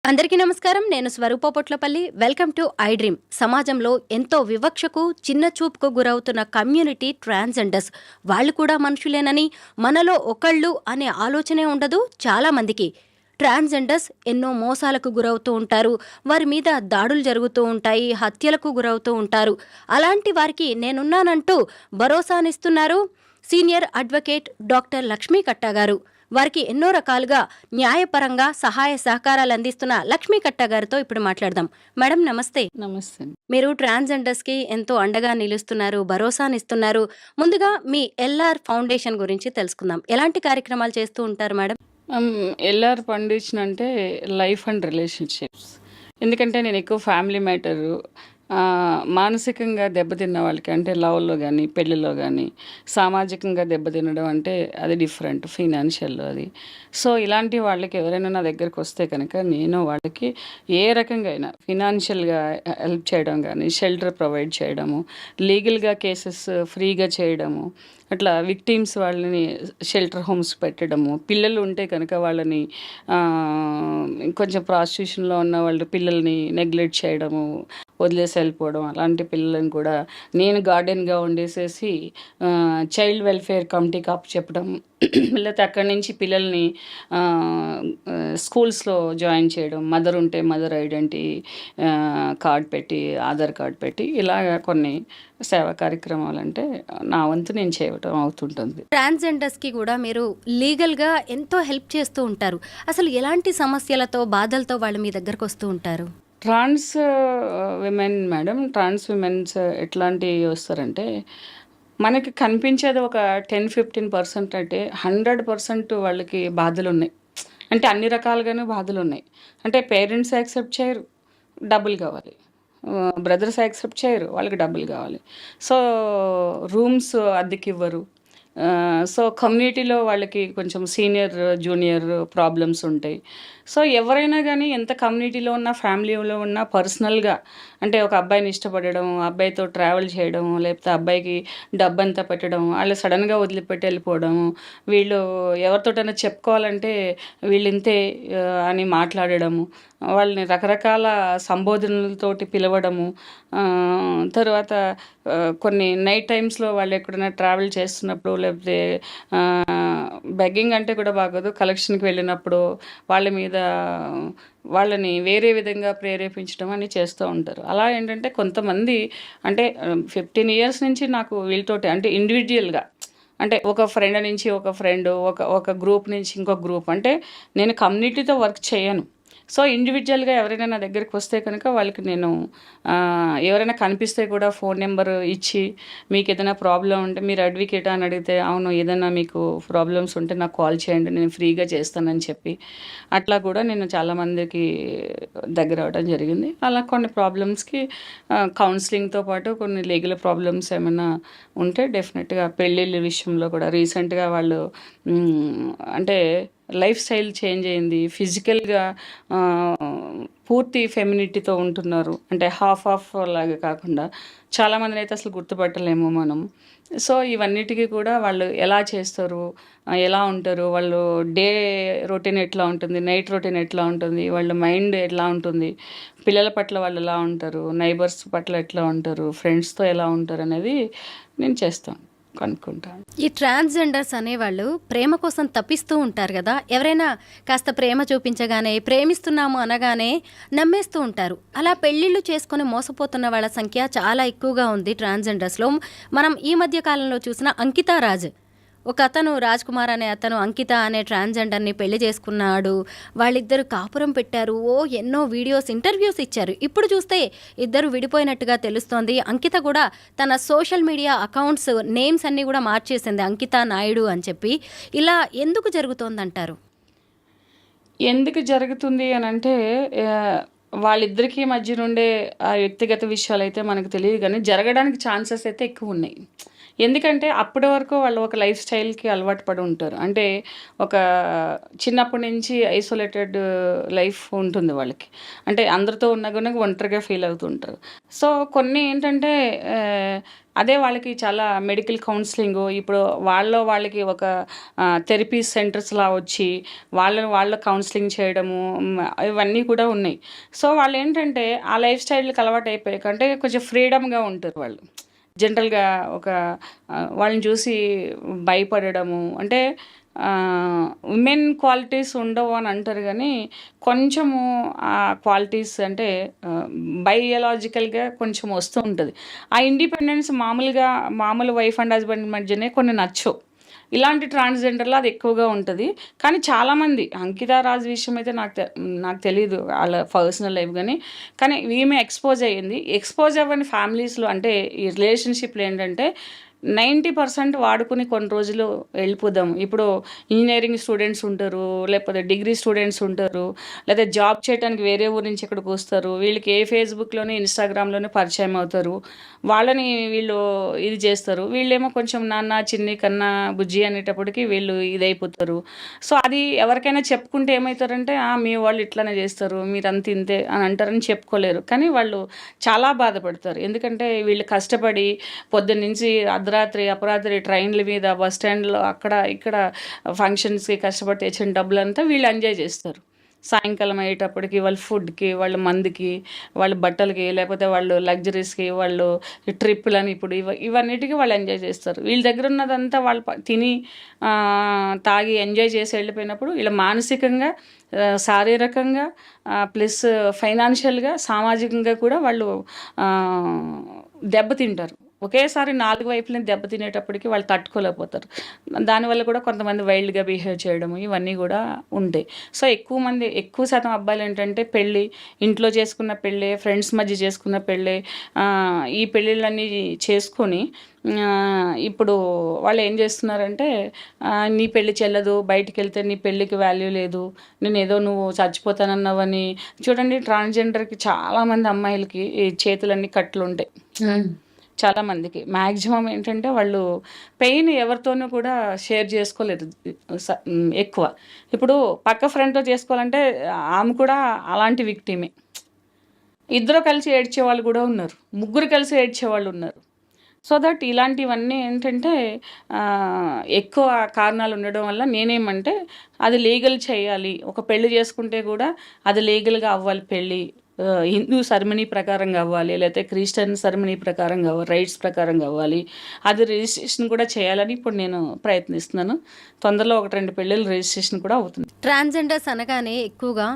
అందరికీ నమస్కారం. నేను Swaroopa Potlapalli. Welcome to I dream. సమాజంలో ఎంతో వివక్షకు, చిన్న చూపుకు గురవుతున్న కమ్యూనిటీ ట్రాన్స్జెండర్స్. వాళ్ళు కూడా మనుషులేనని, మనలో ఒకళ్ళు అనే ఆలోచనే ఉండదు చాలా మందికి. ట్రాన్స్జెండర్స్ ఎన్నో మోసాలకు గురవుతూ ఉంటారు. వారి మీద దాడులు జరుగుతూ ఉంటాయి, హత్యలకు గురవుతూ ఉంటారు. అలాంటి వారికి నేనున్నానంటూ భరోసానిస్తున్నారు సీనియర్ అడ్వకేట్ డాక్టర్ లక్ష్మీ కట్టా గారు. వారికి ఎన్నో రకాలుగా న్యాయపరంగా సహాయ సహకారాలు అందిస్తున్న లక్ష్మీ కట్టా గారితో ఇప్పుడు మాట్లాడదాం. మేడం నమస్తే. నమస్తే. మీరు ట్రాన్స్జెండర్స్కి ఎంతో అండగా నిలుస్తున్నారు, భరోసానిస్తున్నారు. ముందుగా మీ ఎల్ఆర్ ఫౌండేషన్ గురించి తెలుసుకుందాం. ఎలాంటి కార్యక్రమాలు చేస్తూ ఉంటారు మేడం? ఎల్ఆర్ ఫౌండేషన్ అంటే లైఫ్ అండ్ రిలేషన్షిప్స్. ఎందుకంటే నేను ఎక్కువ ఫ్యామిలీ మ్యాటరు, మానసికంగా దెబ్బతిన్న వాళ్ళకి, అంటే లవ్లో కానీ పెళ్ళిలో కానీ సామాజికంగా దెబ్బతినడం అంటే అది డిఫరెంట్, ఫైనాన్షియల్లో అది. సో ఇలాంటి వాళ్ళకి ఎవరైనా నా దగ్గరికి వస్తే కనుక నేను వాళ్ళకి ఏ రకంగా అయినా ఫినాన్షియల్గా హెల్ప్ చేయడం కానీ, షెల్టర్ ప్రొవైడ్ చేయడము, లీగల్గా కేసెస్ ఫ్రీగా చేయడము, అట్లా విక్టిమ్స్ వాళ్ళని షెల్టర్ హోమ్స్ పెట్టడము, పిల్లలు ఉంటే కనుక వాళ్ళని కొంచెం ప్రాస్టిట్యూషన్లో ఉన్న వాళ్ళు పిల్లల్ని నెగ్లెక్ట్ చేయడము, వదిలేసి వెళ్ళిపోవడం, అలాంటి పిల్లలను కూడా నేను గార్డెన్గా ఉండేసేసి చైల్డ్ వెల్ఫేర్ కమిటీకి అప్ చెప్పడం, లేకపోతే అక్కడి నుంచి పిల్లల్ని స్కూల్స్లో జాయిన్ చేయడం, మదర్ ఉంటే మదర్ ఐడెంటిటీ కార్డ్ పెట్టి, ఆధార్ కార్డ్ పెట్టి, ఇలాగ కొన్ని సేవా కార్యక్రమాలు అంటే నా వంతు నేను చేయటం అవుతుంటుంది. ట్రాన్స్జెండర్స్కి కూడా మీరు లీగల్గా ఎంతో హెల్ప్ చేస్తూ ఉంటారు. అసలు ఎలాంటి సమస్యలతో, బాధలతో వాళ్ళు మీ దగ్గరకు వస్తూ ఉంటారు? Trans women madam, trans womens ఎట్లాంటివి వస్తారంటే, మనకి కనిపించేది ఒక 10-15% అంటే 100% వాళ్ళకి బాధలు ఉన్నాయి. అంటే అన్ని రకాలుగానే బాధలు ఉన్నాయి. అంటే పేరెంట్స్ యాక్సెప్ట్ చేయరు, డబ్బులు కావాలి. బ్రదర్స్ యాక్సెప్ట్ చేయరు, వాళ్ళకి డబ్బులు కావాలి. సో రూమ్స్ అద్దెకి ఇవ్వరు. సో కమ్యూనిటీలో వాళ్ళకి కొంచెం సీనియర్ జూనియర్ ప్రాబ్లమ్స్ ఉంటాయి. సో ఎవరైనా కానీ ఎంత కమ్యూనిటీలో ఉన్న, ఫ్యామిలీలో ఉన్న, పర్సనల్గా అంటే ఒక అబ్బాయిని ఇష్టపడడం, అబ్బాయితో ట్రావెల్ చేయడం, లేకపోతే అబ్బాయికి డబ్బంతా పెట్టడం, వాళ్ళు సడన్గా వదిలిపెట్టి వెళ్ళిపోవడం, వీళ్ళు ఎవరితోటైనా చెప్పుకోవాలంటే వీళ్ళు ఇంతే అని మాట్లాడడము, వాళ్ళని రకరకాల సంబోధనలతోటి పిలవడము, తర్వాత కొన్ని నైట్ టైమ్స్లో వాళ్ళు ఎక్కడైనా ట్రావెల్ చేస్తున్నప్పుడు, లేకపోతే బెగ్గింగ్ అంటే కూడా బాగోదు, కలెక్షన్కి వెళ్ళినప్పుడు వాళ్ళ మీద వాళ్ళని వేరే విధంగా ప్రేరేపించడం అని చేస్తూ ఉంటారు. అలా ఏంటంటే కొంతమంది అంటే 15 years నుంచి నాకు వీళ్ళతోటి అంటే ఇండివిజువల్గా, అంటే ఒక ఫ్రెండ్ నుంచి ఒక ఫ్రెండ్, ఒక గ్రూప్ నుంచి ఇంకొక గ్రూప్, అంటే నేను కమ్యూనిటీతో వర్క్ చేయను. సో ఇండివిజువల్గా ఎవరైనా నా దగ్గరికి వస్తే కనుక వాళ్ళకి నేను ఎవరైనా కనిపిస్తే కూడా ఫోన్ నెంబర్ ఇచ్చి, మీకు ఏదైనా ప్రాబ్లం ఉంటే మీరు అడ్వకేట్ అని అడిగితే, అవును ఏదైనా మీకు ప్రాబ్లమ్స్ ఉంటే నాకు కాల్ చేయండి, నేను ఫ్రీగా చేస్తానని చెప్పి అట్లా కూడా నేను చాలామందికి దగ్గర అవ్వడం జరిగింది. అలా కొన్ని ప్రాబ్లమ్స్కి కౌన్సిలింగ్తో పాటు కొన్ని లీగల్ ప్రాబ్లమ్స్ ఏమైనా ఉంటే డెఫినెట్గా పెళ్ళిళ్ళ విషయంలో కూడా రీసెంట్గా వాళ్ళు అంటే లైఫ్ స్టైల్ చేంజ్ అయింది, ఫిజికల్గా పూర్తి ఫెమినిటీతో ఉంటున్నారు, అంటే హాఫ్ లాగా కాకుండా. చాలామందిని అయితే అసలు గుర్తుపట్టలేము మనం. సో ఇవన్నిటికీ కూడా వాళ్ళు ఎలా చేస్తారు, ఎలా ఉంటారు, వాళ్ళు డే రొటీన్ ఎట్లా ఉంటుంది, నైట్ రొటీన్ ఎట్లా ఉంటుంది, వాళ్ళ మైండ్ ఎట్లా ఉంటుంది, పిల్లల పట్ల వాళ్ళు ఎలా ఉంటారు, నైబర్స్ పట్ల ఎట్లా ఉంటారు, ఫ్రెండ్స్తో ఎలా ఉంటారు అనేది నేను చేస్తాను, కనుక్కుంటాను. ఈ ట్రాన్స్జెండర్స్ అనేవాళ్ళు ప్రేమ కోసం తప్పిస్తూ ఉంటారు కదా. ఎవరైనా కాస్త ప్రేమ చూపించగానే, ప్రేమిస్తున్నాము అనగానే నమ్మేస్తూ ఉంటారు. అలా పెళ్ళిళ్ళు చేసుకొని మోసపోతున్న వాళ్ళ సంఖ్య చాలా ఎక్కువగా ఉంది ట్రాన్స్జెండర్స్లో. మనం ఈ మధ్య కాలంలో చూసిన అంకితా రాజ్, ఒక అతను రాజ్ కుమార్ అనే అతను అంకిత అనే ట్రాన్స్జెండర్ని పెళ్లి చేసుకున్నాడు. వాళ్ళిద్దరు కాపురం పెట్టారు. ఎన్నో వీడియోస్, ఇంటర్వ్యూస్ ఇచ్చారు. ఇప్పుడు చూస్తే ఇద్దరు విడిపోయినట్టుగా తెలుస్తోంది. అంకిత కూడా తన సోషల్ మీడియా అకౌంట్స్ నేమ్స్ అన్నీ కూడా మార్చేసింది, అంకిత నాయుడు అని చెప్పి. ఇలా ఎందుకు జరుగుతోందంటారు? ఎందుకు జరుగుతుంది అని అంటే, వాళ్ళిద్దరికీ మధ్య నుండే ఆ వ్యక్తిగత విషయాలు అయితే మనకు తెలియదు, కానీ జరగడానికి ఛాన్సెస్ అయితే ఎక్కువ ఉన్నాయి. ఎందుకంటే అప్పటి వరకు వాళ్ళు ఒక లైఫ్ స్టైల్‌కి అలవాటు పడి ఉంటారు. అంటే ఒక చిన్నప్పటి నుంచి ఐసోలేటెడ్ లైఫ్ ఉంటుంది వాళ్ళకి. అంటే అందరితో ఉన్నా గూడా ఒంటరిగా ఫీల్ అవుతూ ఉంటారు. సో, కొన్ని ఏంటంటే ఆహ్, అదే వాళ్ళకి చాలా మెడికల్ కౌన్సిలింగు ఇప్పుడు వాళ్ళకి ఒక థెరపీ సెంటర్స్‌లా వచ్చి వాళ్ళు కౌన్సిలింగ్ చేయడము ఇవన్నీ కూడా ఉన్నాయి. సో, వాళ్ళేంటంటే ఆ లైఫ్ స్టైల్‌కి అలవాటయిపోయాక అంటే కొంచెం ఫ్రీడమ్‌గా ఉంటారు వాళ్ళు. జనరల్‌గా ఒక వాళ్ళని చూసి భయపడడము అంటే విమెన్ క్వాలిటీస్ ఉండవు అని అంటారు గానీ, కొంచెము ఆ క్వాలిటీస్ అంటే బయోలాజికల్‌గా కొంచెం వస్తూ ఉంటది. ఆ ఇండిపెండెన్స్ మామూలు వైఫ్ అండ్ హస్బెండ్ మధ్యనే కొన్ని నచ్చవు. ఇలాంటి ట్రాన్స్‌జెండర్‌లో అది ఎక్కువగా ఉంటది. కానీ చాలామంది అంకితా రాజ్ విషయం అయితే నాకు తెలీదు ఆళ్ళ పర్సనల్ లైఫ్ గాని. కానీ ఈమె ఎక్స్‌పోజ్ అయ్యింది. ఎక్స్‌పోజ్ అవ్వని ఫ్యామిలీస్‌లో అంటే ఈ రిలేషన్‌షిప్‌లో ఏంటంటే 90% వాడుకొని కొన్ని రోజులు వెళ్ళిపోదాం. ఇప్పుడు ఇంజినీరింగ్ స్టూడెంట్స్ ఉంటారు. లేకపోతే డిగ్రీ స్టూడెంట్స్ ఉంటారు. లేదా జాబ్ చేయటానికి వేరే ఊరు నుంచి ఇక్కడికొస్తారు. వీళ్ళకి ఫేస్‌బుక్‌లోని, ఇన్‌స్టాగ్రామ్‌లోనే పరిచయం అవుతారు. వాళ్ళని వీళ్ళు ఇది చేస్తారు. వీళ్ళేమో కొంచెం నాన్న, చిన్ని, కన్నా, బుజ్జి అనేటప్పటికి వీళ్ళు ఇదైపోతారు. సో, అది ఎవరికైనా చెప్పుకుంటే ఏమైతారంటే, మీ వాళ్ళు ఇట్లనే చేస్తారు. మీరంతా ఇంతే అని అంటారని చెప్పుకోలేరు. కానీ వాళ్ళు చాలా బాధపడతారు. ఎందుకంటే వీళ్ళు కష్టపడి పొద్దున్నుంచి అపరాత్రి ట్రైన్‌ల మీద, బస్ స్టాండ్‌లో అక్కడ, ఇక్కడ ఫంక్షన్స్‌కి కష్టపడి తెచ్చిన డబ్బులంతా వీళ్ళు ఎంజాయ్ చేస్తారు. సాయంకాలం అయ్యేటప్పటికి వాళ్ళ ఫుడ్‌కి, వాళ్ళ మందుకి, వాళ్ళ బట్టలకి, లేకపోతే వాళ్ళు లగ్జరీస్‌కి, వాళ్ళు ట్రిప్పులని ఇప్పుడు ఇవన్నిటికి వాళ్ళు ఎంజాయ్ చేస్తారు. వీళ్ళ దగ్గర ఉన్నదంతా వాళ్ళు తిని తాగి ఎంజాయ్ చేసి వెళ్ళిపోయినప్పుడు వీళ్ళు మానసికంగా, శారీరకంగా ప్లస్ ఫైనాన్షియల్‌గా, సామాజికంగా కూడా వాళ్ళు దెబ్బతింటారు. ఒకేసారి 4 వైపులని దెబ్బతినేటప్పటికి వాళ్ళు తట్టుకోలేకపోతారు. దానివల్ల కూడా కొంతమంది వైల్డ్‌గా బిహేవ్ చేయడము ఇవన్నీ గూడా ఉంటాయి. సో, ఎక్కువ శాతం అబ్బాయిలేంటంటే ఇంట్లో చేసుకున్న పెళ్ళే, ఫ్రెండ్స్ మధ్య చేసుకున్న పెళ్ళే ఈ పెళ్ళిళ్ళన్నీ చేసుకొని ఇప్పుడు వాళ్ళేం చేస్తున్నారంటే నీ పెళ్లి చెల్లదు, బయటికెళ్తే నీ పెళ్ళికి వాల్యూ లేదు, నువ్వు చచ్చిపోతానన్నావని చూడండి ట్రాన్స్‌జెండర్‌కి చాలామంది అమ్మాయిలకి ఈ చేతులన్నీ కట్లుంటాయి. చాలామందికి. మాక్సిమం ఏంటంటే వాళ్ళు పెయిన్ ఎవరితోనూ కూడా షేర్ చేసుకోలేరు ఎక్కువ. ఇప్పుడు పక్క ఫ్రెండ్‌తో చేసుకోవాలంటే ఆమె కూడా అలాంటి విక్టిమే. ఇద్దరు కలిసి ఏడ్చేవాళ్ళు గూడా ఉన్నారు. ముగ్గురు కలిసి ఏడ్చేవాళ్ళున్నారు. సో దట్ ఇలాంటివన్నీ ఏంటంటే ఎక్కువ కారణాలు ఉండడం వల్ల నేనేమంటే అది లీగల్ చేయాలి. ఒక పెళ్లి చేసుకుంటే కూడా అది లీగల్‌గా అవ్వాలి పెళ్లి. హిందూ సెరమనీ ప్రకారంగా అవ్వాలి. లేకపోతే క్రిస్టియన్ సెరమనీ ప్రకారంగా రైట్స్ ప్రకారంగా అవ్వాలి. అది రిజిస్ట్రేషన్ కూడా చేయాలని ఇప్పుడు నేను ప్రయత్నిస్తున్నాను. తొందరలో 1, 2 పెళ్ళిళ్ళు రిజిస్ట్రేషన్ కూడా అవుతుంది. ట్రాన్స్జెండర్స్ అనగానే ఎక్కువగా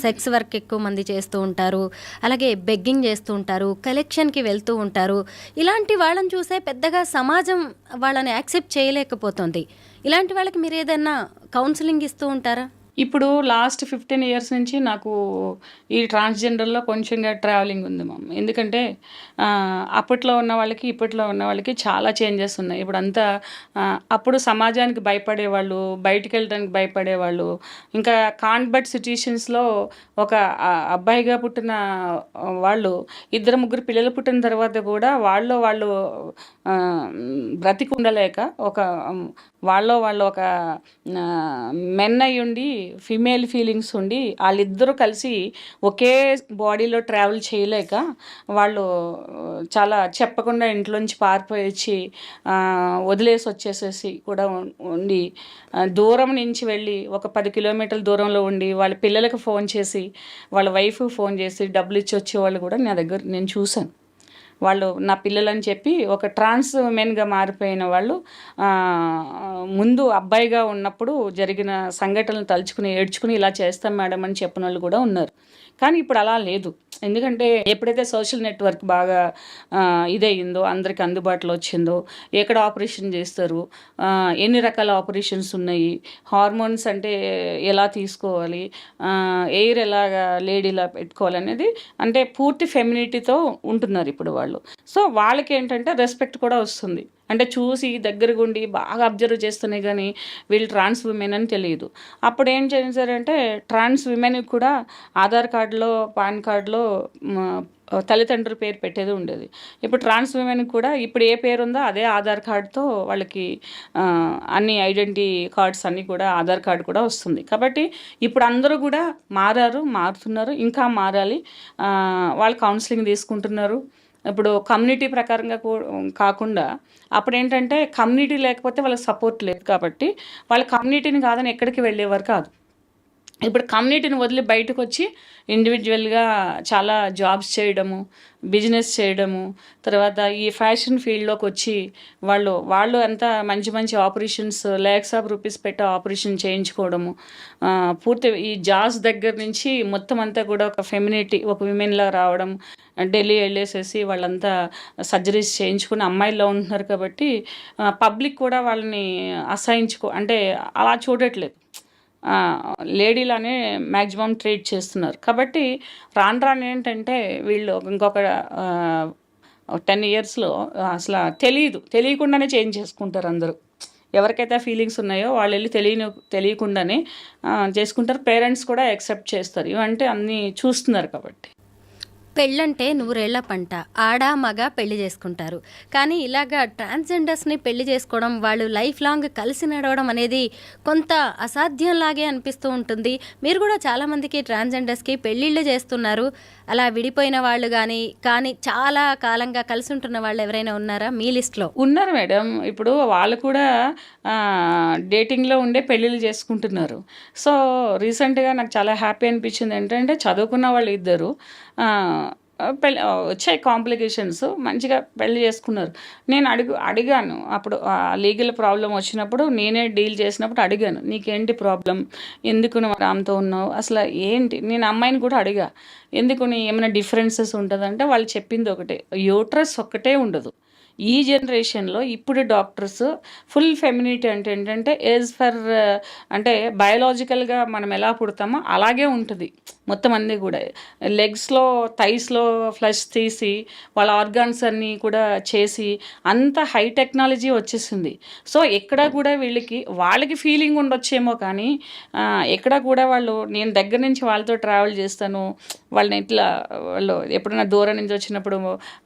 సెక్స్ వర్క్ ఎక్కువ మంది చేస్తూ ఉంటారు. అలాగే బెగ్గింగ్ చేస్తూ ఉంటారు. కలెక్షన్‌కి వెళ్తూ ఉంటారు. ఇలాంటి వాళ్ళని చూసే పెద్దగా సమాజం వాళ్ళని యాక్సెప్ట్ చేయలేకపోతుంది. ఇలాంటి వాళ్ళకి మీరు ఏదైనా కౌన్సిలింగ్ ఇస్తూ ఉంటారా? ఇప్పుడు లాస్ట్ 15 ఇయర్స్ నుంచి నాకు ఈ ట్రాన్స్‌జెండర్‌లో కొంచెంగా ట్రావెలింగ్ ఉంది ఎందుకంటే అప్పట్లో ఉన్న వాళ్ళకి, ఇప్పట్లో ఉన్న వాళ్ళకి చాలా చేంజెస్ ఉన్నాయి. ఇప్పుడంతా అప్పుడు సమాజానికి భయపడేవాళ్ళు, బయటికెళ్ళడానికి భయపడేవాళ్ళు. ఇంకా కాన్వర్ట్ సిట్యుయేషన్స్‌లో ఒక అబ్బాయిగా పుట్టిన వాళ్ళు 2, 3 పిల్లలు పుట్టిన తర్వాత కూడా వాళ్ళు బ్రతికుండలేక వాళ్ళు ఒక మెన్ అయ్యుండి ఫీమేల్ ఫీలింగ్స్ ఉండి వాళ్ళిద్దరూ కలిసి ఒకే బాడీలో ట్రావెల్ చేయలేక వాళ్ళు చాలా చెప్పకుండా ఇంట్లోంచి పారిపోయి వచ్చి వదిలేసి వచ్చేసేసి కూడా ఉండి దూరం నుంచి వెళ్ళి ఒక 10 కిలోమీటర్ల దూరంలో ఉండి వాళ్ళ పిల్లలకు ఫోన్ చేసి వాళ్ళ వైఫ్కి ఫోన్ చేసి డబ్బులు ఇచ్చి వచ్చేవాళ్ళు కూడా నేను చూశాను. వాళ్ళు నా పిల్లలని చెప్పి ఒక ట్రాన్స్ మెన్‌గా మారిపోయిన వాళ్ళు ముందు అబ్బాయిగా ఉన్నప్పుడు జరిగిన సంఘటనలు తలుచుకుని ఏడ్చుకుని ఇలా చేస్తాం మేడం అని చెప్పినోళ్ళు కూడా ఉన్నారు. కానీ ఇప్పుడు అలా లేదు. ఎందుకంటే ఎప్పుడైతే సోషల్ నెట్వర్క్ బాగా ఇదయిందో, అందరికి అందుబాటులో వచ్చిందో, ఎక్కడ ఆపరేషన్ చేస్తారు, ఎన్ని రకాల ఆపరేషన్స్ ఉన్నాయి, హార్మోన్స్ అంటే ఎలా తీసుకోవాలి, ఎయిర్ ఎలాగా లేడీలా పెట్టుకోవాలనేది అంటే పూర్తి ఫెమినిటీతో ఉంటున్నారు ఇప్పుడు వాళ్ళు. వాళ్ళు. సో వాళ్ళకేంటంటే రెస్పెక్ట్ కూడా వస్తుంది. అంటే చూసి దగ్గరగుండి బాగా అబ్జర్వ్ చేస్తేనే గానీ వీళ్ళు ట్రాన్స్ విమెన్ అని తెలియదు. అప్పుడు ఏం చేశారంటే ట్రాన్స్ విమెన్‌కి కూడా ఆధార్ కార్డ్‌లో, పాన్ కార్డ్‌లో తల్లిదండ్రుల పేరు పెట్టేది ఉండేది. ఇప్పుడు ట్రాన్స్ విమెన్‌కి కూడా ఇప్పుడు ఏ పేరుందో అదే ఆధార్ కార్డ్‌తో వాళ్ళకి అన్ని ఐడెంటిటీ కార్డ్స్ అన్నీ కూడా ఆధార్ కార్డ్ కూడా వస్తుంది. కాబట్టి ఇప్పుడు అందరూ కూడా మారుతున్నారు. ఇంకా మారాలి. వాళ్ళు కౌన్సిలింగ్ తీసుకుంటున్నారు. ఇప్పుడు కమ్యూనిటీ ప్రకారంగా కాకుండా అప్పుడేంటంటే కమ్యూనిటీ లేకపోతే వాళ్ళకి సపోర్ట్ లేదు కాబట్టి వాళ్ళ కమ్యూనిటీని కాదని ఎక్కడికి వెళ్ళేవారు కాదు. ఇప్పుడు కమ్యూనిటీని వదిలి బయటకొచ్చి ఇండివిజువల్‌గా చాలా జాబ్స్ చేయడము, బిజినెస్ చేయడము, తర్వాత ఈ ఫ్యాషన్ ఫీల్డ్‌లోకొచ్చి వాళ్ళు అంతా మంచి ఆపరేషన్స్ లాక్స్ ఆఫ్ రూపీస్ పెట్టి ఆపరేషన్ చేయించుకోవడము. పూర్తి ఈ జాస్ దగ్గర నుంచి మొత్తం అంతా కూడా ఒక ఫెమినిటీ, ఒక విమెన్‌లాగా రావడం. ఢిల్లీ వెళ్ళేసేసి వాళ్ళంతా సర్జరీస్ చేయించుకుని అమ్మాయిల్లా ఉంటున్నారు కాబట్టి పబ్లిక్ కూడా వాళ్ళని అంటే అలా చూడట్లేదు. లేడీలానే మ్యాక్సిమం ట్రీట్ చేస్తున్నారు. కాబట్టి రాను ఏంటంటే వీళ్ళు ఇంకొక 10 ఇయర్స్‌లో అసలు తెలియకుండానే చేంజ్ చేసుకుంటారు అందరూ. ఎవరికైతే ఫీలింగ్స్ ఉన్నాయో వాళ్ళెళ్ళి తెలియకుండానే చేసుకుంటారు. పేరెంట్స్ కూడా యాక్సెప్ట్ చేస్తారు. ఇవంటే అన్నీ చూస్తున్నారు కాబట్టి. పెళ్ళంటే నూరేళ్ల పంట. ఆడ, మగ పెళ్లి చేసుకుంటారు. కానీ ఇలాగా ట్రాన్స్‌జెండర్స్‌ని పెళ్లి చేసుకోవడం, వాళ్ళు లైఫ్ లాంగ్ కలిసి నడవడం అనేది కొంత అసాధ్యంలాగే అనిపిస్తూ ఉంటుంది. మీరు కూడా చాలామందికి ట్రాన్స్‌జెండర్స్‌కి పెళ్ళిళ్ళు చేస్తున్నారు. అలా విడిపోయిన వాళ్ళు కానీ చాలా కాలంగా కలిసి ఉంటున్న వాళ్ళు ఎవరైనా ఉన్నారా మీ లిస్ట్‌లో? ఉన్నారు మేడం. ఇప్పుడు వాళ్ళు కూడా డేటింగ్‌లో ఉండే పెళ్ళిళ్ళు చేసుకుంటున్నారు. సో, రీసెంట్‌గా నాకు చాలా హ్యాపీ అనిపించింది ఏంటంటే చదువుకున్న వాళ్ళు ఇద్దరు వచ్చాయి కాంప్లికేషన్స్. మంచిగా పెళ్లి చేసుకున్నారు. నేను అడిగాను అప్పుడు లీగల్ ప్రాబ్లం వచ్చినప్పుడు నేనే డీల్ చేసినప్పుడు అడిగాను, నీకేంటి ప్రాబ్లం, ఎందుకు నువ్వు ఆమెతో ఉన్నావు, అసలు ఏంటి. నేను అమ్మాయిని కూడా అడిగా, ఎందుకు ఏమైనా డిఫరెన్సెస్ ఉంటుందంటే వాళ్ళు చెప్పింది ఒకటే, యూట్రస్ ఒక్కటే ఉండదు. ఈ జనరేషన్లో ఇప్పుడు డాక్టర్స్ ఫుల్ ఫెమినిటీ అంటే ఏంటంటే అంటే బయాలజికల్గా మనం ఎలా పుడతామో అలాగే ఉంటుంది మొత్తం అన్నీ కూడా. లెగ్స్లో థైస్లో ఫ్లష్ తీసి వాళ్ళ ఆర్గాన్స్ అన్నీ కూడా చేసి అంత హై టెక్నాలజీ వచ్చేసింది. సో ఎక్కడ కూడా వాళ్ళకి ఫీలింగ్ ఉండొచ్చేమో కానీ ఎక్కడ కూడా నేను దగ్గర నుంచి వాళ్ళతో ట్రావెల్ చేస్తాను, వాళ్ళు ఎప్పుడైనా దూరం నుంచి వచ్చినప్పుడు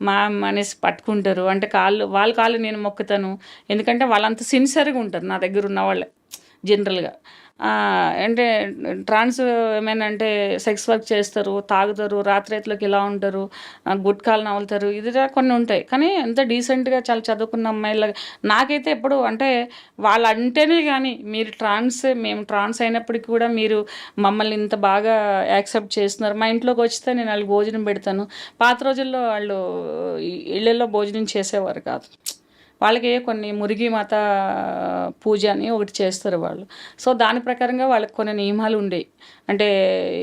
మా అనేసి పట్టుకుంటారు. అంటే వాళ్ళ కాళ్ళు నేను మొక్కుతాను. ఎందుకంటే వాళ్ళంత సిన్సియర్గా ఉంటారు నా దగ్గర ఉన్న వాళ్ళే జనరల్గా. అంటే ట్రాన్స్ విమెన్ అంటే సెక్స్ వర్క్ చేస్తారు, తాగుతారు, రాత్రిలోకి ఇలా ఉంటారు, గుట్కాలు నవ్వులుతారు, కొన్ని ఉంటాయి. కానీ ఎంత డీసెంట్గా చాలా చదువుకున్న అమ్మాయిలాగా నాకైతే ఎప్పుడు అంటే వాళ్ళు అంటేనే కానీ మేము ట్రాన్స్ అయినప్పటికీ కూడా మీరు మమ్మల్ని ఇంత బాగా యాక్సెప్ట్ చేస్తున్నారు. మా ఇంట్లోకి వస్తే నేను వాళ్ళకి భోజనం పెడతాను. పాత రోజుల్లో వాళ్ళు ఇళ్ళల్లో భోజనం చేసేవారు కాదు. వాళ్ళకి కొన్ని మురిగి మాత పూజ అని ఒకటి చేస్తారు వాళ్ళు. సో దాని ప్రకారంగా వాళ్ళకి కొన్ని నియమాలు ఉండేవి. అంటే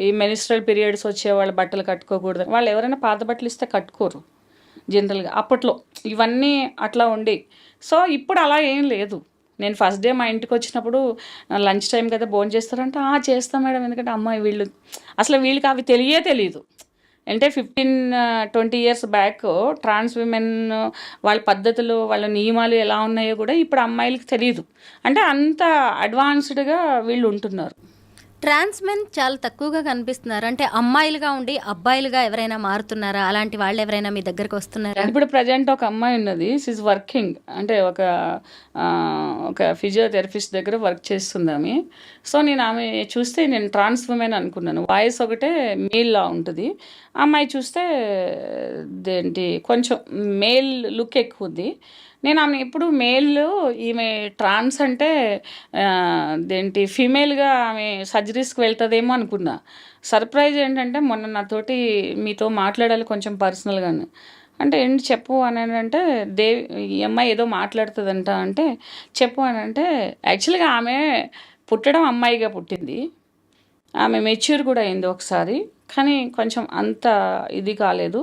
ఈ మెనిస్ట్రల్ పీరియడ్స్ వచ్చే వాళ్ళు బట్టలు కట్టుకోకూడదు. వాళ్ళు ఎవరైనా పాత బట్టలు ఇస్తే కట్టుకోరు జనరల్గా. అప్పట్లో ఇవన్నీ అట్లా ఉండేవి. సో ఇప్పుడు అలా ఏం లేదు. నేను ఫస్ట్ డే మా ఇంటికి వచ్చినప్పుడు లంచ్ టైం కదా భోజనం చేస్తారంటే చేస్తాం మేడం, ఎందుకంటే అమ్మాయి వీళ్ళకి అవి తెలియదు. అంటే 15-20 ఇయర్స్ బ్యాక్ ట్రాన్స్ విమెన్ వాళ్ళ పద్ధతులు, వాళ్ళ నియమాలు ఎలా ఉన్నాయో కూడా ఇప్పుడు అమ్మాయిలకి తెలియదు. అంటే అంత అడ్వాన్స్డ్గా వీళ్ళు ఉంటున్నారు. ట్రాన్స్ మెన్ చాలా తక్కువగా కనిపిస్తున్నారు. అంటే అమ్మాయిలుగా ఉండి అబ్బాయిలుగా ఎవరైనా మారుతున్నారా? అలాంటి వాళ్ళు ఎవరైనా మీ దగ్గరకు వస్తున్నారా? ఇప్పుడు ప్రజెంట్ ఒక అమ్మాయి ఉన్నది, షీఈ్ వర్కింగ్. అంటే ఒక ఫిజియోథెరపిస్ట్ దగ్గర వర్క్ చేస్తుంది ఆమె. సో నేను ఆమె చూస్తే నేను ట్రాన్స్ ఉమెన్ అనుకున్నాను. వాయిస్ ఒకటే మేల్లా ఉంటుంది. అమ్మాయి చూస్తే కొంచెం మేల్ లుక్ ఎక్కువ ఉంది. నేను ఆమె ఎప్పుడు ఈమె ట్రాన్స్ అంటే ఫీమేల్గా ఆమె సర్జరీస్కి వెళ్తుందేమో అనుకున్నా. సర్ప్రైజ్ ఏంటంటే మొన్న నాతోటి మీతో మాట్లాడాలి కొంచెం పర్సనల్గాను. అంటే ఏంటి చెప్పు అని అంటే ఈ అమ్మాయి ఏదో మాట్లాడుతుందంట. అంటే చెప్పు అని అంటే యాక్చువల్గా ఆమె పుట్టడం అమ్మాయిగా పుట్టింది. ఆమె మెచ్యూర్ కూడా అయింది ఒకసారి, కానీ కొంచెం అంత ఇది కాలేదు.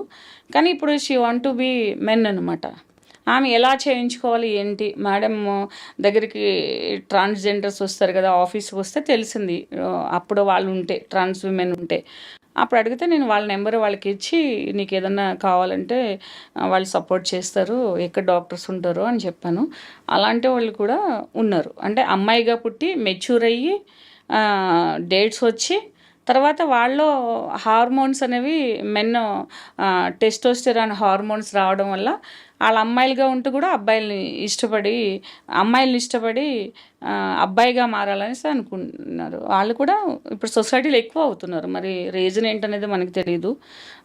కానీ ఇప్పుడు she want to be men అనమాట. ఆమె ఎలా చేయించుకోవాలి ఏంటి మేడం దగ్గరికి ట్రాన్స్జెండర్స్ వస్తారు కదా, ఆఫీస్కి వస్తే తెలిసింది. అప్పుడు వాళ్ళు ఉంటే ట్రాన్స్ విమెన్ ఉంటే అప్పుడు అడిగితే నేను వాళ్ళ నెంబర్ వాళ్ళకి ఇచ్చి నీకు ఏదన్నా కావాలంటే వాళ్ళు సపోర్ట్ చేస్తారు, ఎక్కడ డాక్టర్స్ ఉంటారో అని చెప్పాను. అలాంటి వాళ్ళు కూడా ఉన్నారు. అంటే అమ్మాయిగా పుట్టి మెచ్యూర్ అయ్యి డేట్స్ వచ్చి తర్వాత వాళ్ళలో హార్మోన్స్ అనేవి మెన్ టెస్టోస్టెరాన్ హార్మోన్స్ రావడం వల్ల వాళ్ళ అమ్మాయిలుగా ఉంటూ కూడా అమ్మాయిల్ని ఇష్టపడి అబ్బాయిగా మారాలనేసి అనుకుంటున్నారు. వాళ్ళు కూడా ఇప్పుడు సొసైటీలో ఎక్కువ అవుతున్నారు. మరి రీజన్ ఏంటనేది మనకు తెలియదు.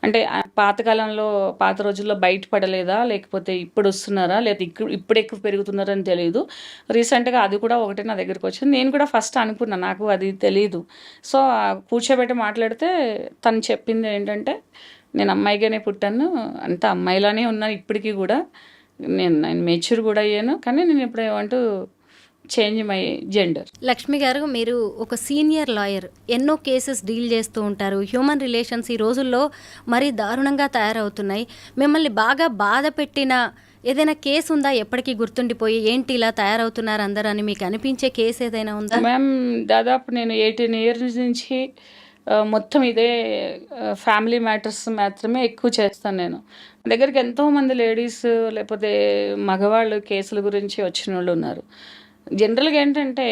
అంటే పాత రోజుల్లో బయటపడలేదా, లేకపోతే ఇప్పుడు వస్తున్నారా, లేదా ఇప్పుడు ఎక్కువ పెరుగుతున్నారని తెలియదు. రీసెంట్గా అది కూడా ఒకటి నా దగ్గరికి వచ్చింది. నేను కూడా ఫస్ట్ అనుకున్నా, నాకు అది తెలియదు. సో కూర్చోబెట్టి మాట్లాడితే తను చెప్పింది ఏంటంటే, నేను అమ్మాయిగానే పుట్టాను, అంతా అమ్మాయిలానే ఉన్నాను ఇప్పటికీ కూడా, నేను మెచ్యూర్ కూడా అయ్యాను, కానీ నేను ఇప్పుడు ఏమంటూ చేంజ్ మై జెండర్. లక్ష్మి గారు, మీరు ఒక సీనియర్ లాయర్, ఎన్నో కేసెస్ డీల్ చేస్తూ ఉంటారు. హ్యూమన్ రిలేషన్స్ ఈ రోజుల్లో మరీ దారుణంగా తయారవుతున్నాయి. మిమ్మల్ని బాగా బాధ పెట్టిన ఏదైనా కేసు ఉందా, ఎప్పటికీ గుర్తుండిపోయి ఏంటి ఇలా తయారవుతున్నారు అందరూ అని మీకు అనిపించే కేసు ఏదైనా ఉందా? మ్యామ్, దాదాపు నేను 18 years నుంచి మొత్తం ఇదే ఫ్యామిలీ మ్యాటర్స్ మాత్రమే ఎక్కువ చేస్తాను. నేను దగ్గరికి ఎంతోమంది లేడీస్ లేకపోతే మగవాళ్ళు కేసుల గురించి వచ్చిన వాళ్ళు ఉన్నారు. జనరల్గా ఏంటంటే,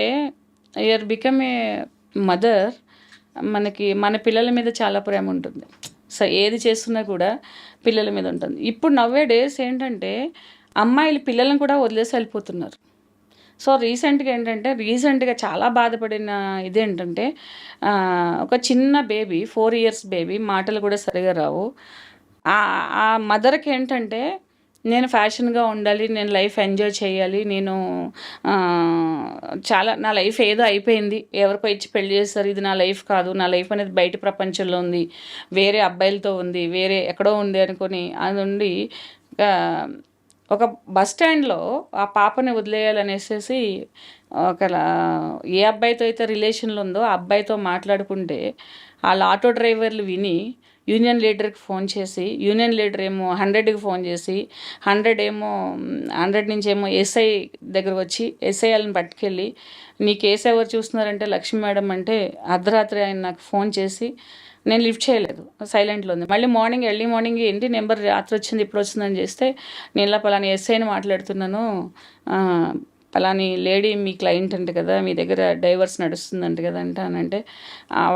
యూఆర్ బికమ్ ఏ మదర్, మన పిల్లల మీద చాలా ప్రేమ ఉంటుంది. సో ఏది చేస్తున్నా కూడా పిల్లల మీద ఉంటుంది. ఇప్పుడు నవ్వే డేస్ ఏంటంటే అమ్మాయిలు పిల్లలను కూడా వదిలేసి వెళ్ళిపోతున్నారు. సో రీసెంట్గా చాలా బాధపడిన ఇదేంటంటే, ఒక చిన్న బేబీ, 4 years బేబీ, మాటలు కూడా సరిగా రావు. ఆ మదర్కి ఏంటంటే, నేను ఫ్యాషన్గా ఉండాలి, నేను లైఫ్ ఎంజాయ్ చేయాలి, నేను నా లైఫ్ ఏదో అయిపోయింది, ఎవరికో ఇచ్చి పెళ్లి చేస్తారు, ఇది నా లైఫ్ కాదు, నా లైఫ్ అనేది బయట ప్రపంచంలో ఉంది, వేరే అబ్బాయిలతో ఉంది, వేరే ఎక్కడో ఉంది అనుకొని అది ఉండి ఒక బస్ స్టాండ్లో ఆ పాపని వదిలేయాలనేసి ఏ అబ్బాయితో అయితే రిలేషన్లో ఉందో ఆ అబ్బాయితో మాట్లాడుకుంటే వాళ్ళ ఆటో డ్రైవర్లు విని యూనియన్ లీడర్కి ఫోన్ చేసి, యూనియన్ లీడర్ ఏమో 100కి ఫోన్ చేసి, 100 నుంచి ఏమో ఎస్ఐ దగ్గర వచ్చి ఎస్ఐ వాళ్ళని పట్టుకెళ్ళి, నీ కేసు ఎవరు చూస్తున్నారంటే లక్ష్మి మేడం అంటే, అర్ధరాత్రి ఆయన నాకు ఫోన్ చేసి, నేను లిఫ్ట్ చేయలేదు, సైలెంట్లో ఉంది. మళ్ళీ ఎర్లీ మార్నింగ్ ఏంటి నెంబర్ రాత్రి వచ్చింది ఇప్పుడు వచ్చిందని చేస్తే, నేను ఇలా పలాని ఎస్ఐని మాట్లాడుతున్నాను, పలాని లేడీ మీ క్లయింట్ అంట కదా, మీ దగ్గర డైవర్స్ నడుస్తుందంట కదా అనంటే,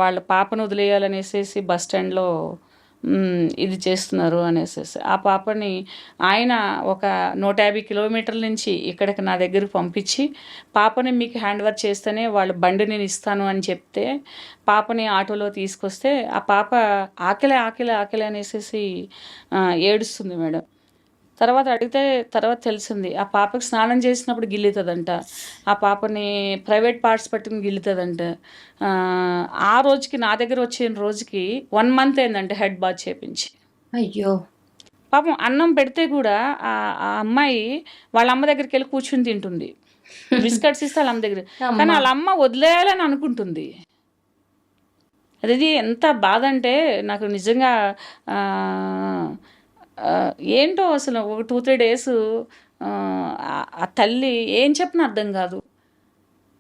వాళ్ళ పాపను వదిలేయాలనేసి బస్ స్టాండ్లో ఇది చేస్తున్నారు అనేసి ఆ పాపని ఆయన ఒక 150 kilometers నుంచి ఇక్కడికి నా దగ్గరకు పంపించి, పాపని మీకు హ్యాండ్ ఓవర్ చేస్తేనే వాళ్ళ బండి నేను ఇస్తాను అని చెప్తే, పాపని ఆటోలో తీసుకొస్తే ఆ పాప ఆకలి అనేసి ఏడుస్తుంది మేడం. తర్వాత తెలిసింది, ఆ పాపకి స్నానం చేసినప్పుడు గిల్లుతుందంట, ఆ పాపని ప్రైవేట్ పార్ట్స్ పట్టుకుని గిల్లుతుందంట. ఆ రోజుకి నా దగ్గర వచ్చిన రోజుకి 1 month అయిందంటే హెడ్ బాత్ చేపించి. అయ్యో పాపం అన్నం పెడితే కూడా ఆ అమ్మాయి వాళ్ళ అమ్మ దగ్గరికి వెళ్ళి కూర్చుని తింటుంది. బిస్కెట్స్ ఇస్తే వాళ్ళ అమ్మ దగ్గర, కానీ వాళ్ళ అమ్మ వదిలేయాలని అనుకుంటుంది. అది ఎంత బాధ అంటే నాకు నిజంగా ఏంటో అసలు ఒక 2-3 days ఆ తల్లి ఏం చెప్పినా అర్థం కాదు.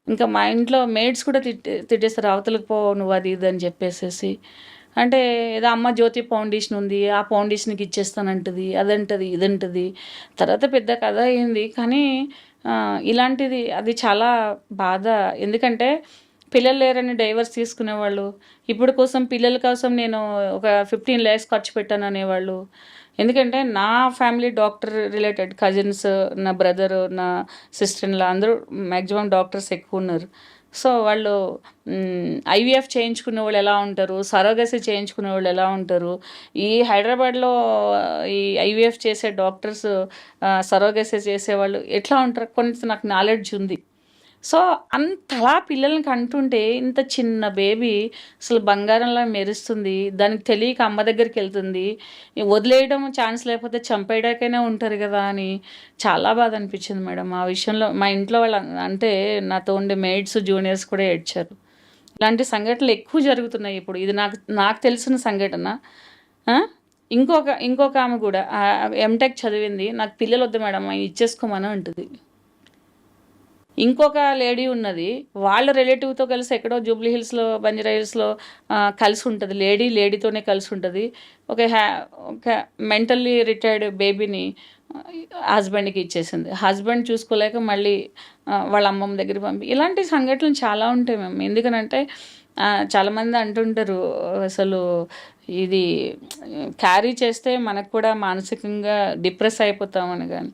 ఇంకా మా ఇంట్లో మేడ్స్ కూడా తిట్టేస్తారు, అవతలకు పో నువ్వు అది ఇది అని చెప్పేసేసి. అంటే ఏదో అమ్మ జ్యోతి ఫౌండేషన్ ఉంది, ఆ ఫౌండేషన్కి ఇచ్చేస్తానంటది, అదంటది ఇదంటది. తర్వాత పెద్ద కథ అయింది. కానీ ఇలాంటిది అది చాలా బాధ. ఎందుకంటే పిల్లలు లేరని డైవర్స్ తీసుకునేవాళ్ళు, పిల్లల కోసం నేను ఒక 15 lakhs ఖర్చు పెట్టాను అనేవాళ్ళు. ఎందుకంటే నా ఫ్యామిలీ డాక్టర్ రిలేటెడ్ కజిన్స్, నా బ్రదరు, నా సిస్టర్-ఇన్-లా అందరూ మ్యాక్సిమం డాక్టర్స్ ఎక్కువ ఉన్నారు. సో వాళ్ళు ఐవీఎఫ్ చేయించుకునే వాళ్ళు ఎలా ఉంటారు, సరోగసీ చేయించుకునే వాళ్ళు ఎలా ఉంటారు, ఈ హైదరాబాద్లో ఈ ఐవీఎఫ్ చేసే డాక్టర్స్, సరోగసీ చేసేవాళ్ళు ఎట్లా ఉంటారు, కొంచెం నాకు నాలెడ్జ్ ఉంది. సో అంతలా పిల్లల్ని కంటుంటే, ఇంత చిన్న బేబీ అసలు బంగారంలా మెరుస్తుంది, దానికి తెలియక అమ్మ దగ్గరికి వెళ్తుంది, వదిలేయడం ఛాన్స్ లేకపోతే చంపేయడానికైనా ఉంటారు కదా అని చాలా బాధ అనిపించింది మేడం. ఆ విషయంలో మా ఇంట్లో వాళ్ళు, అంటే నాతో ఉండే మేడ్స్, జూనియర్స్ కూడా ఏడ్చారు. ఇలాంటి సంఘటనలు ఎక్కువ జరుగుతున్నాయి ఇప్పుడు. ఇది నాకు తెలిసిన సంఘటన. ఇంకొక ఆమె కూడా ఎంటెక్ చదివింది, నాకు పిల్లలు వద్దు మేడం ఇచ్చేసుకోమని అంటుంది. ఇంకొక లేడీ ఉన్నది. వాళ్ళ రిలేటివ్‌తో కలిసి ఎక్కడో జూబ్లీ హిల్స్‌లో, బంజారా హిల్స్‌లో కలిసి ఉంటది. లేడీతోనే కలిసి ఉంటది. ఒక ఒక మెంటల్లీ రిటైర్డ్ బేబీని హస్బెండ్‌కి ఇచ్చేసింది. హస్బెండ్ చూసుకోలేక మళ్ళీ వాళ్ళ అమ్మమ్మ దగ్గరికి ఇలాంటి సంఘటనలు చాలా ఉంటాయి మ్యామ్. ఎందుకనంటే చాలామంది అంటుంటారు అసలు ఇది క్యారీ చేస్తే మనకు కూడా మానసికంగా డిప్రెస్ అయిపోతామని గాని.